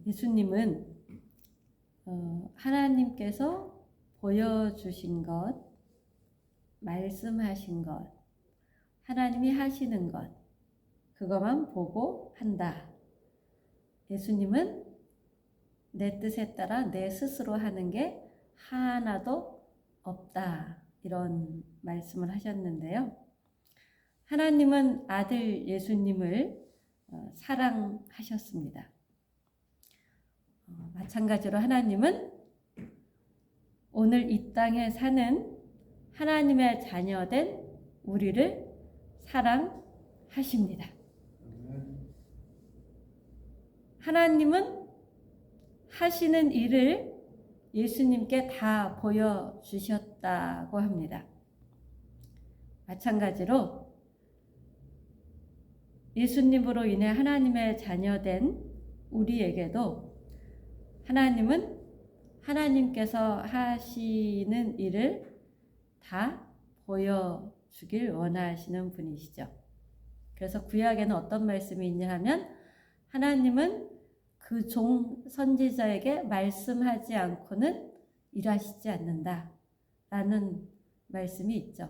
예수님은 하나님께서 보여주신 것, 말씀하신 것, 하나님이 하시는 것, 그것만 보고 한다. 예수님은 내 뜻에 따라 내 스스로 하는 게 하나도 없다. 이런 말씀을 하셨는데요. 하나님은 아들 예수님을 사랑하셨습니다. 마찬가지로 하나님은 오늘 이 땅에 사는 하나님의 자녀된 우리를 사랑하십니다. 하나님은 하시는 일을 예수님께 다 보여주셨다고 합니다. 마찬가지로 예수님으로 인해 하나님의 자녀된 우리에게도 하나님은 하나님께서 하시는 일을 다 보여주길 원하시는 분이시죠. 그래서 구약에는 어떤 말씀이 있냐 하면 하나님은 그 종 선지자에게 말씀하지 않고는 일하시지 않는다 라는 말씀이 있죠.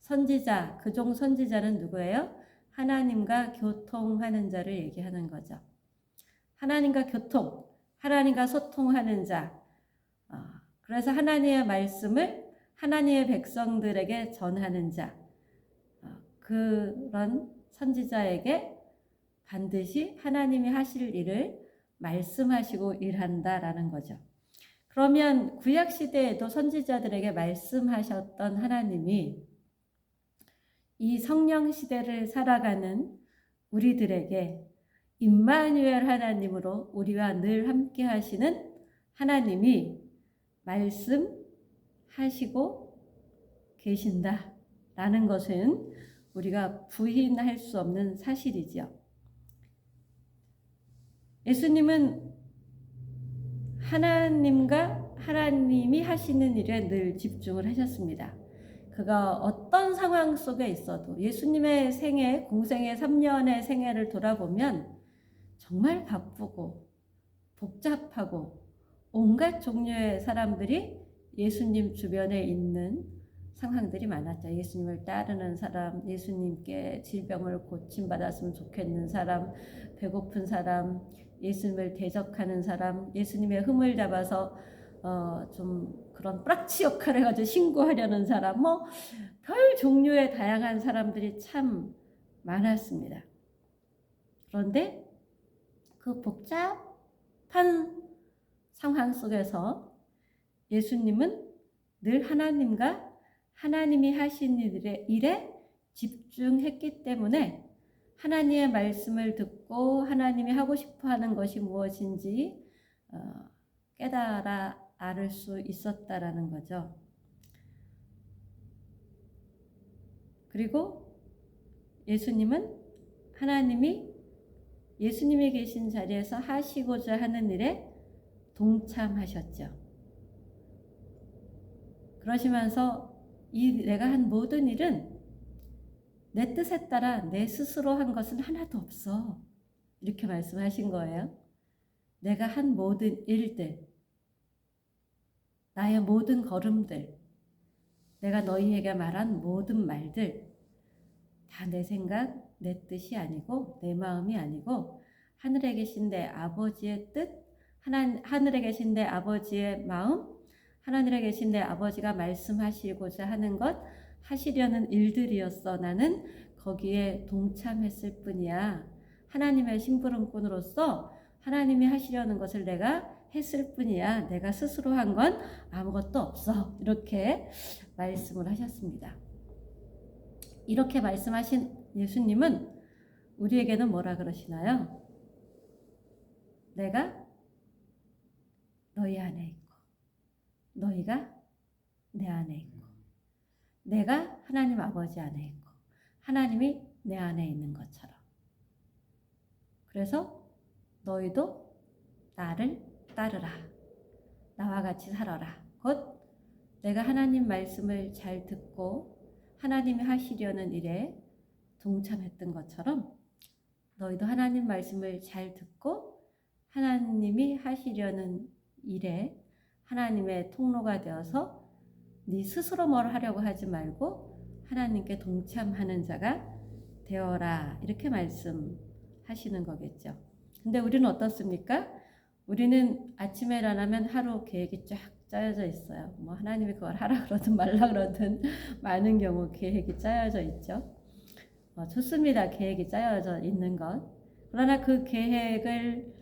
선지자, 그 종 선지자는 누구예요? 하나님과 교통하는 자를 얘기하는 거죠. 하나님과 교통, 하나님과 소통하는 자. 그래서 하나님의 말씀을 하나님의 백성들에게 전하는 자. 그런 선지자에게 반드시 하나님이 하실 일을 말씀하시고 일한다라는 거죠. 그러면 구약시대에도 선지자들에게 말씀하셨던 하나님이 이 성령시대를 살아가는 우리들에게 임마누엘 하나님으로 우리와 늘 함께 하시는 하나님이 말씀하시고 계신다라는 것은 우리가 부인할 수 없는 사실이죠. 예수님은 하나님이 하시는 일에 늘 집중을 하셨습니다. 그가 어떤 상황 속에 있어도 예수님의 생애, 공생의 3년의 생애를 돌아보면 정말 바쁘고 복잡하고 온갖 종류의 사람들이 예수님 주변에 있는 상황들이 많았죠. 예수님을 따르는 사람, 예수님께 질병을 고침받았으면 좋겠는 사람, 배고픈 사람, 예수님을 대적하는 사람, 예수님의 흠을 잡아서 좀 그런 뿌락치 역할을 해가지고 신고하려는 사람, 별 종류의 다양한 사람들이 참 많았습니다. 그런데 그 복잡한 상황 속에서 예수님은 늘 하나님과 하나님이 하신 일에 집중했기 때문에 하나님의 말씀을 듣고 하나님이 하고 싶어 하는 것이 무엇인지 깨달아 알 수 있었다라는 거죠. 그리고 예수님은 하나님이 예수님이 계신 자리에서 하시고자 하는 일에 동참하셨죠. 그러시면서 내가 한 모든 일은 내 뜻에 따라 내 스스로 한 것은 하나도 없어. 이렇게 말씀하신 거예요. 내가 한 모든 일들, 나의 모든 걸음들, 내가 너희에게 말한 모든 말들, 다 내 생각, 내 뜻이 아니고 내 마음이 아니고 하늘에 계신 내 아버지의 뜻, 하늘에 계신 내 아버지의 마음, 하늘에 계신 내 아버지가 말씀하시고자 하는 것, 하시려는 일들이었어. 나는 거기에 동참했을 뿐이야. 하나님의 심부름꾼으로서 하나님이 하시려는 것을 내가 했을 뿐이야. 내가 스스로 한 건 아무것도 없어. 이렇게 말씀을 하셨습니다. 이렇게 말씀하신 예수님은 우리에게는 뭐라 그러시나요? 내가 너희 안에 있고 너희가 내 안에 있고 내가 하나님 아버지 안에 있고 하나님이 내 안에 있는 것처럼, 그래서 너희도 나를 따르라. 나와 같이 살아라. 곧 내가 하나님 말씀을 잘 듣고 하나님이 하시려는 일에 동참했던 것처럼 너희도 하나님 말씀을 잘 듣고 하나님이 하시려는 일에 하나님의 통로가 되어서 네 스스로 뭘 하려고 하지 말고 하나님께 동참하는 자가 되어라, 이렇게 말씀하시는 거겠죠. 근데 우리는 어떻습니까? 우리는 아침에 일어나면 하루 계획이 쫙 짜여져 있어요. 뭐 하나님이 그걸 하라 그러든 말라 그러든 많은 경우 계획이 짜여져 있죠. 좋습니다. 계획이 짜여져 있는 것. 그러나 그 계획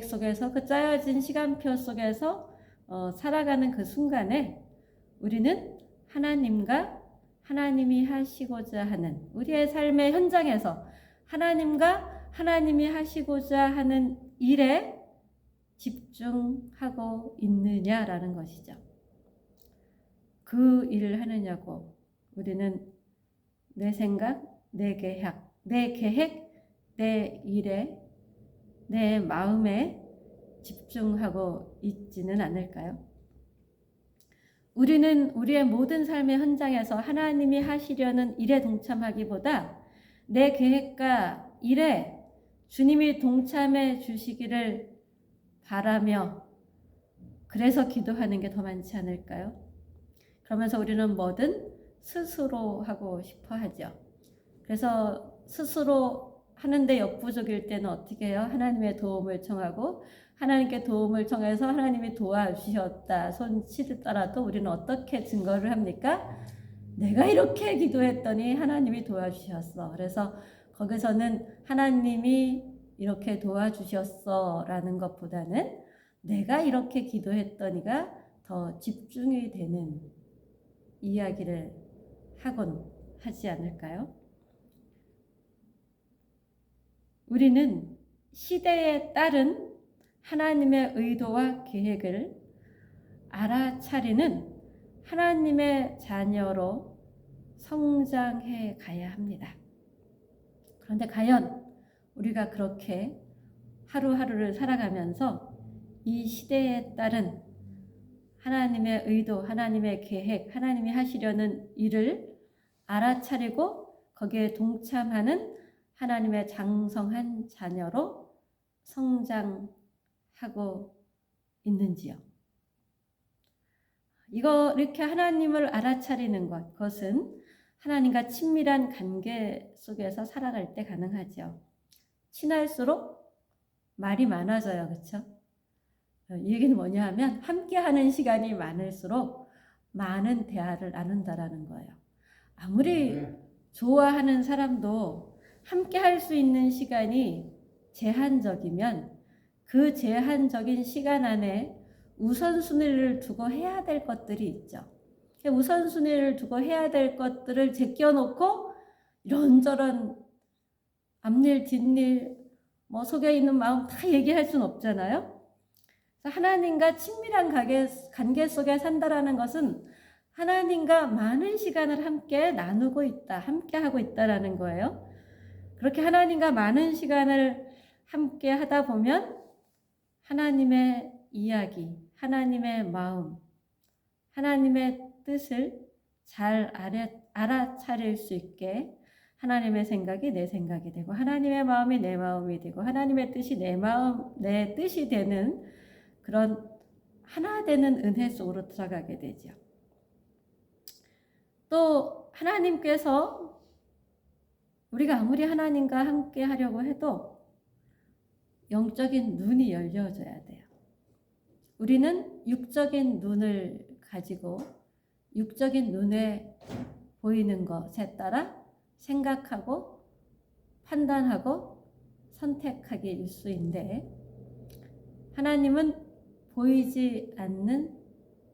속에서, 그 짜여진 시간표 속에서 살아가는 그 순간에 우리는 하나님과 하나님이 하시고자 하는, 우리의 삶의 현장에서 하나님과 하나님이 하시고자 하는 일에 집중하고 있느냐라는 것이죠. 그 일을 하느냐고, 우리는 내 생각, 내 계획, 내 일에, 내 마음에 집중하고 있지는 않을까요? 우리는 우리의 모든 삶의 현장에서 하나님이 하시려는 일에 동참하기보다 내 계획과 일에 주님이 동참해 주시기를 바라며, 그래서 기도하는 게 더 많지 않을까요? 그러면서 우리는 뭐든 스스로 하고 싶어 하죠. 그래서 스스로 하는데 역부족일 때는 어떻게 해요? 하나님의 도움을 청하고, 하나님께 도움을 청해서 하나님이 도와주셨다 손치더라도 우리는 어떻게 증거를 합니까? 내가 이렇게 기도했더니 하나님이 도와주셨어. 그래서 거기서는 하나님이 이렇게 도와주셨어 라는 것보다는 내가 이렇게 기도했더니가 더 집중이 되는 이야기를 하곤 하지 않을까요? 우리는 시대에 따른 하나님의 의도와 계획을 알아차리는 하나님의 자녀로 성장해 가야 합니다. 그런데 과연 우리가 그렇게 하루하루를 살아가면서 이 시대에 따른 하나님의 의도, 하나님의 계획, 하나님이 하시려는 일을 알아차리고 거기에 동참하는 하나님의 장성한 자녀로 성장하고 있는지요? 이렇게 하나님을 알아차리는 것, 그것은 하나님과 친밀한 관계 속에서 살아갈 때 가능하죠. 친할수록 말이 많아져요. 그렇죠? 이 얘기는 뭐냐 하면 함께하는 시간이 많을수록 많은 대화를 나눈다라는 거예요. 아무리 좋아하는 사람도 함께 할 수 있는 시간이 제한적이면 그 제한적인 시간 안에 우선순위를 두고 해야 될 것들이 있죠. 우선순위를 두고 해야 될 것들을 제껴놓고 이런저런 앞일 뒷일 뭐 속에 있는 마음 다 얘기할 수는 없잖아요. 하나님과 친밀한 관계 속에 산다라는 것은 하나님과 많은 시간을 함께 나누고 있다, 함께 하고 있다라는 거예요. 그렇게 하나님과 많은 시간을 함께 하다 보면 하나님의 이야기, 하나님의 마음, 하나님의 뜻을 잘 알아차릴 수 있게 하나님의 생각이 내 생각이 되고 하나님의 마음이 내 마음이 되고 하나님의 뜻이 내 뜻이 되는 그런 하나 되는 은혜 속으로 들어가게 되죠. 또 하나님께서 우리가 아무리 하나님과 함께 하려고 해도 영적인 눈이 열려져야 돼요. 우리는 육적인 눈을 가지고 육적인 눈에 보이는 것에 따라 생각하고 판단하고 선택하기 일수인데, 하나님은 보이지 않는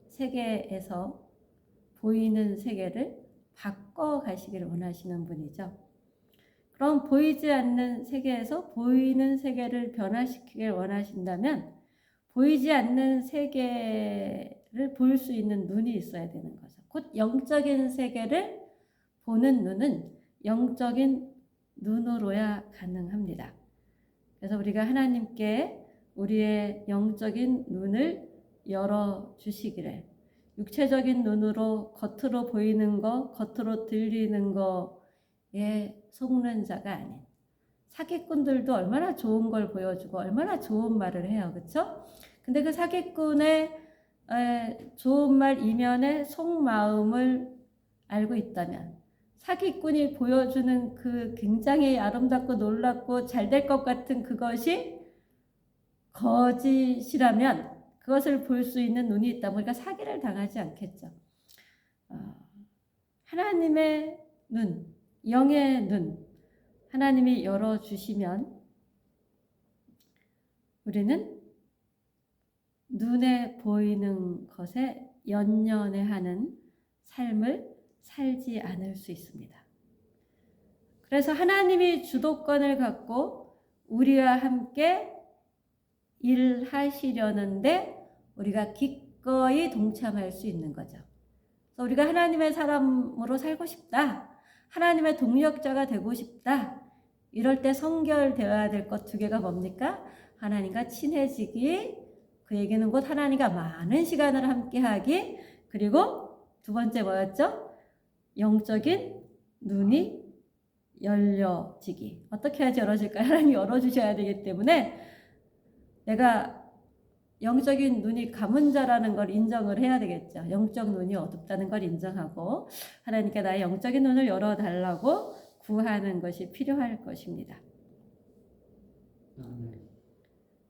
세계에서 보이는 세계를 바꿔가시기를 원하시는 분이죠. 그럼 보이지 않는 세계에서 보이는 세계를 변화시키길 원하신다면 보이지 않는 세계를 볼 수 있는 눈이 있어야 되는 거죠. 곧 영적인 세계를 보는 눈은 영적인 눈으로야 가능합니다. 그래서 우리가 하나님께 우리의 영적인 눈을 열어주시기를, 육체적인 눈으로 겉으로 보이는 거, 겉으로 들리는 거에 속는 자가 아닌 사기꾼들도 얼마나 좋은 걸 보여주고 얼마나 좋은 말을 해요. 그쵸? 근데 그 사기꾼의 좋은 말 이면의 속마음을 알고 있다면, 사기꾼이 보여주는 그 굉장히 아름답고 놀랍고 잘 될 것 같은 그것이 거짓이라면 그것을 볼 수 있는 눈이 있다면 우리가 사기를 당하지 않겠죠. 하나님의 눈, 영의 눈, 하나님이 열어주시면 우리는 눈에 보이는 것에 연연해하는 삶을 살지 않을 수 있습니다. 그래서 하나님이 주도권을 갖고 우리와 함께 일하시려는데 우리가 기꺼이 동참할 수 있는 거죠. 그래서 우리가 하나님의 사람으로 살고 싶다, 하나님의 동력자가 되고 싶다, 이럴 때 성결되어야 될 것 두 개가 뭡니까? 하나님과 친해지기, 그에게는 곧 하나님과 많은 시간을 함께하기, 그리고 두 번째 뭐였죠? 영적인 눈이 열려지기. 어떻게 해야지 열어질까요? 하나님이 열어주셔야 되기 때문에 내가 영적인 눈이 감은 자라는 걸 인정을 해야 되겠죠. 영적 눈이 어둡다는 걸 인정하고 하나님께 나의 영적인 눈을 열어달라고 구하는 것이 필요할 것입니다.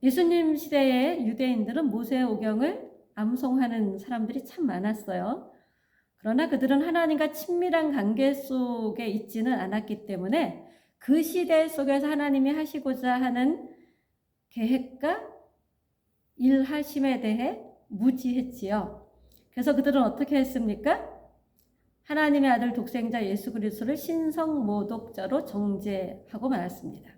예수님 시대의 유대인들은 모세의 오경을 암송하는 사람들이 참 많았어요. 그러나 그들은 하나님과 친밀한 관계 속에 있지는 않았기 때문에 그 시대 속에서 하나님이 하시고자 하는 계획과 일하심에 대해 무지했지요. 그래서 그들은 어떻게 했습니까? 하나님의 아들 독생자 예수 그리스도를 신성모독자로 정죄하고 말았습니다.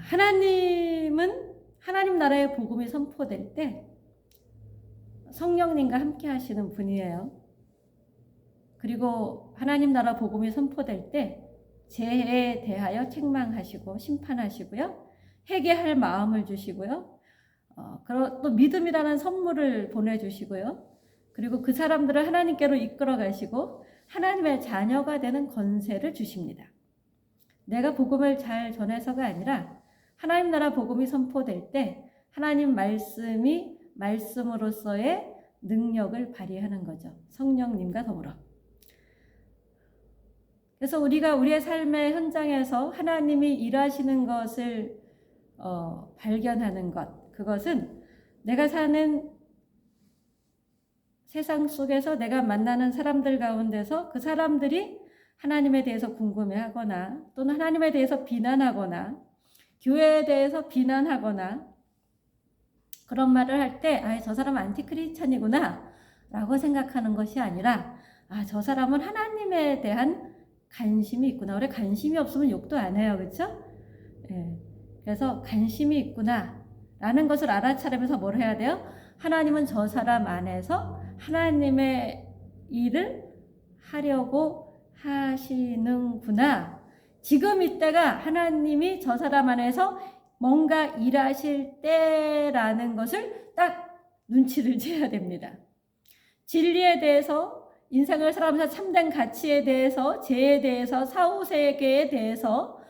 하나님은 하나님 나라의 복음이 선포될 때 성령님과 함께 하시는 분이에요. 그리고 하나님 나라 복음이 선포될 때 죄에 대하여 책망하시고 심판하시고요. 회개할 마음을 주시고요. 또 믿음이라는 선물을 보내주시고요. 그리고 그 사람들을 하나님께로 이끌어 가시고 하나님의 자녀가 되는 권세를 주십니다. 내가 복음을 잘 전해서가 아니라 하나님 나라 복음이 선포될 때 하나님 말씀이 말씀으로서의 능력을 발휘하는 거죠. 성령님과 더불어. 그래서 우리가 우리의 삶의 현장에서 하나님이 일하시는 것을 발견하는 것, 그것은 내가 사는 세상 속에서 내가 만나는 사람들 가운데서 그 사람들이 하나님에 대해서 궁금해하거나 또는 하나님에 대해서 비난하거나 교회에 대해서 비난하거나 그런 말을 할 때 저 사람 안티크리스찬이구나 라고 생각하는 것이 아니라 저 사람은 하나님에 대한 관심이 있구나. 우리 관심이 없으면 욕도 안 해요. 그렇죠? 예. 그래서 관심이 있구나 라는 것을 알아차리면서 뭘 해야 돼요? 하나님은 저 사람 안에서 하나님의 일을 하려고 하시는구나. 지금 이때가 하나님이 저 사람 안에서 뭔가 일하실 때라는 것을 딱 눈치를 채야 됩니다. 진리에 대해서, 인생을 살아가면서 참된 가치에 대해서, 죄에 대해서, 사후세계에 대해서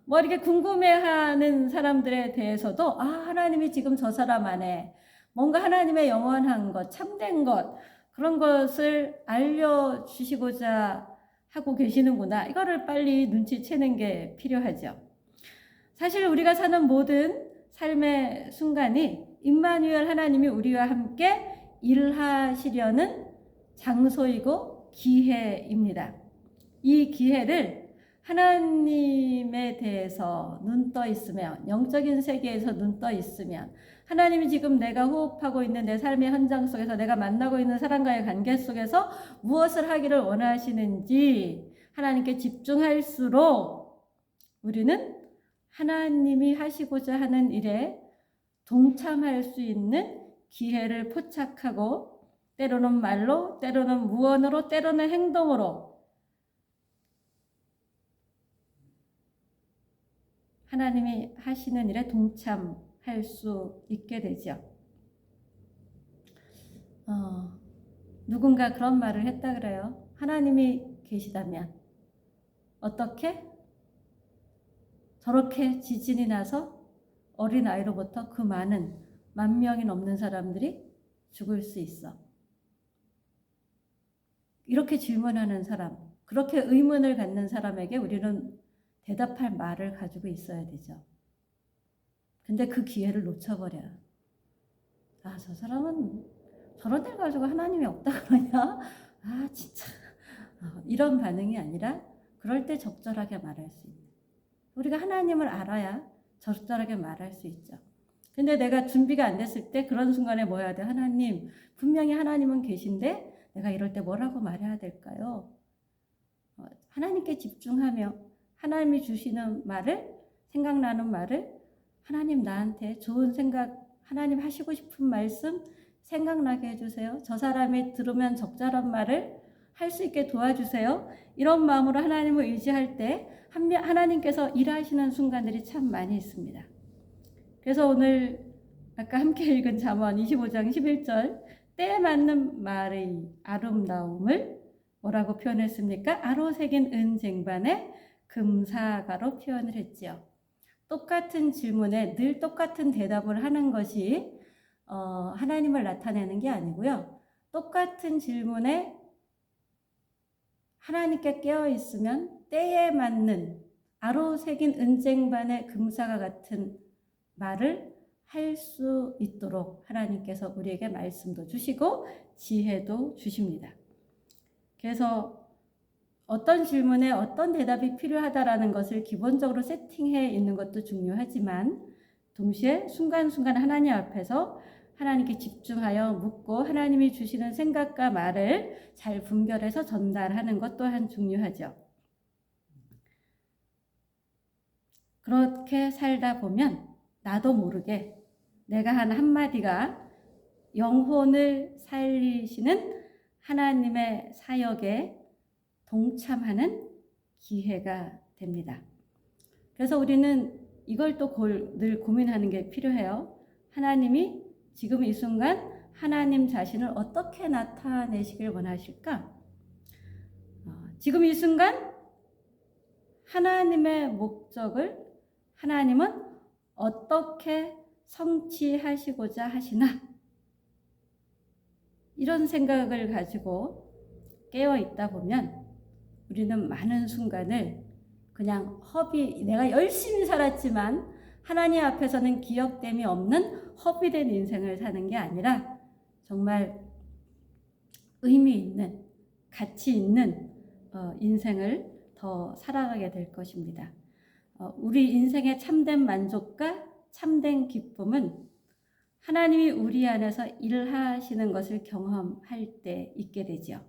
이렇게 궁금해하는 사람들에 대해서도 하나님이 지금 저 사람 안에 뭔가 하나님의 영원한 것, 참된 것, 그런 것을 알려주시고자 하고 계시는구나. 이거를 빨리 눈치채는 게 필요하죠. 사실 우리가 사는 모든 삶의 순간이 임마누엘 하나님이 우리와 함께 일하시려는 장소이고 기회입니다. 이 기회를 하나님에 대해서 눈 떠 있으면, 영적인 세계에서 눈 떠 있으면, 하나님이 지금 내가 호흡하고 있는 내 삶의 현장 속에서, 내가 만나고 있는 사람과의 관계 속에서 무엇을 하기를 원하시는지 하나님께 집중할수록 우리는 하나님이 하시고자 하는 일에 동참할 수 있는 기회를 포착하고, 때로는 말로, 때로는 무언으로, 때로는 행동으로 하나님이 하시는 일에 동참할 수 있게 되죠. 누군가 그런 말을 했다 그래요. 하나님이 계시다면 어떻게? 저렇게 지진이 나서 어린아이로부터 그 많은 10,000명이 넘는 사람들이 죽을 수 있어? 이렇게 질문하는 사람, 그렇게 의문을 갖는 사람에게 우리는 대답할 말을 가지고 있어야 되죠. 근데 그 기회를 놓쳐버려요. 아, 저 사람은 저런 데 가지고 하나님이 없다 그러냐? 아, 진짜. 이런 반응이 아니라 그럴 때 적절하게 말할 수 있는. 우리가 하나님을 알아야 적절하게 말할 수 있죠. 근데 내가 준비가 안 됐을 때 그런 순간에 뭐 해야 돼? 하나님, 분명히 하나님은 계신데 내가 이럴 때 뭐라고 말해야 될까요? 하나님께 집중하며 하나님이 주시는 말을, 생각나는 말을, 하나님 나한테 좋은 생각, 하나님 하시고 싶은 말씀 생각나게 해주세요. 저 사람이 들으면 적절한 말을 할 수 있게 도와주세요. 이런 마음으로 하나님을 의지할 때 하나님께서 일하시는 순간들이 참 많이 있습니다. 그래서 오늘 아까 함께 읽은 잠언 25장 11절 때에 맞는 말의 아름다움을 뭐라고 표현했습니까? 아로 새긴 은쟁반에 금사가로 표현을 했지요. 똑같은 질문에 늘 똑같은 대답을 하는 것이 하나님을 나타내는 게 아니고요. 똑같은 질문에 하나님께 깨어 있으면 때에 맞는 아로 새긴 은쟁반의 금사가 같은 말을 할 수 있도록 하나님께서 우리에게 말씀도 주시고 지혜도 주십니다. 그래서 어떤 질문에 어떤 대답이 필요하다라는 것을 기본적으로 세팅해 있는 것도 중요하지만 동시에 순간순간 하나님 앞에서 하나님께 집중하여 묻고 하나님이 주시는 생각과 말을 잘 분별해서 전달하는 것 또한 중요하죠. 그렇게 살다 보면 나도 모르게 내가 한 한마디가 영혼을 살리시는 하나님의 사역에 동참하는 기회가 됩니다. 그래서 우리는 이걸 또 늘 고민하는 게 필요해요. 하나님이 지금 이 순간 하나님 자신을 어떻게 나타내시길 원하실까? 지금 이 순간 하나님의 목적을 하나님은 어떻게 성취하시고자 하시나? 이런 생각을 가지고 깨어 있다 보면 우리는 많은 순간을 그냥 내가 열심히 살았지만 하나님 앞에서는 기억됨이 없는 허비된 인생을 사는 게 아니라 정말 의미 있는, 가치 있는 인생을 더 살아가게 될 것입니다. 우리 인생의 참된 만족과 참된 기쁨은 하나님이 우리 안에서 일하시는 것을 경험할 때 있게 되죠.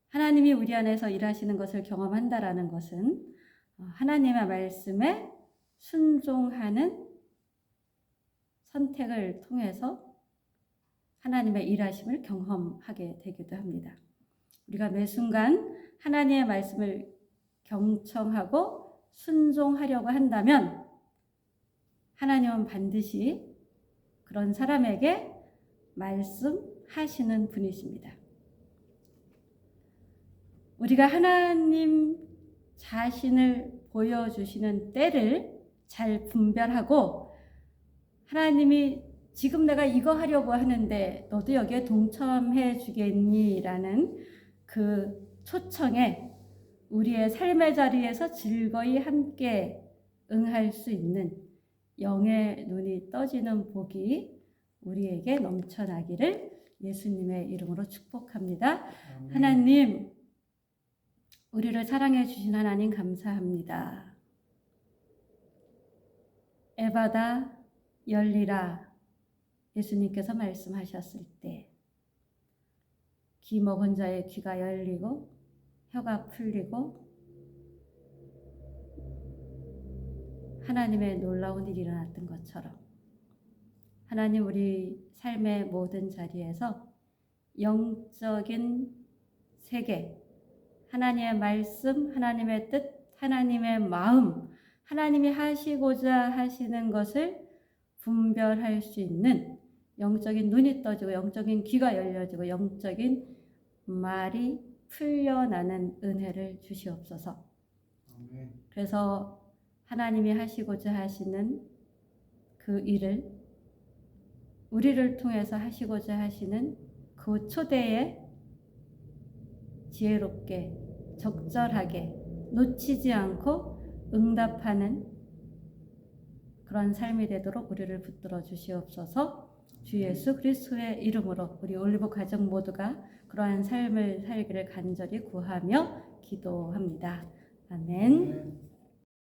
하나님이 우리 안에서 일하시는 것을 경험한다라는 것은 하나님의 말씀에 순종하는 선택을 통해서 하나님의 일하심을 경험하게 되기도 합니다. 우리가 매 순간 하나님의 말씀을 경청하고 순종하려고 한다면 하나님은 반드시 그런 사람에게 말씀하시는 분이십니다. 우리가 하나님 자신을 보여주시는 때를 잘 분별하고 하나님이 지금 내가 이거 하려고 하는데 너도 여기에 동참해 주겠니? 라는 그 초청에 우리의 삶의 자리에서 즐거이 함께 응할 수 있는 영의 눈이 떠지는 복이 우리에게 넘쳐나기를 예수님의 이름으로 축복합니다. 하나님, 우리를 사랑해 주신 하나님 감사합니다. 에바다 열리라 예수님께서 말씀하셨을 때 귀 먹은 자의 귀가 열리고 혀가 풀리고 하나님의 놀라운 일이 일어났던 것처럼 하나님 우리 삶의 모든 자리에서 영적인 세계, 하나님의 말씀, 하나님의 뜻, 하나님의 마음, 하나님이 하시고자 하시는 것을 분별할 수 있는 영적인 눈이 떠지고 영적인 귀가 열려지고 영적인 말이 풀려나는 은혜를 주시옵소서. 아멘. 그래서 하나님이 하시고자 하시는 그 일을 우리를 통해서 하시고자 하시는 그 초대에 지혜롭게 적절하게 놓치지 않고 응답하는 그런 삶이 되도록 우리를 붙들어 주시옵소서. 주 예수 그리스도의 이름으로 우리 올리브 가정 모두가 그러한 삶을 살기를 간절히 구하며 기도합니다. 아멘.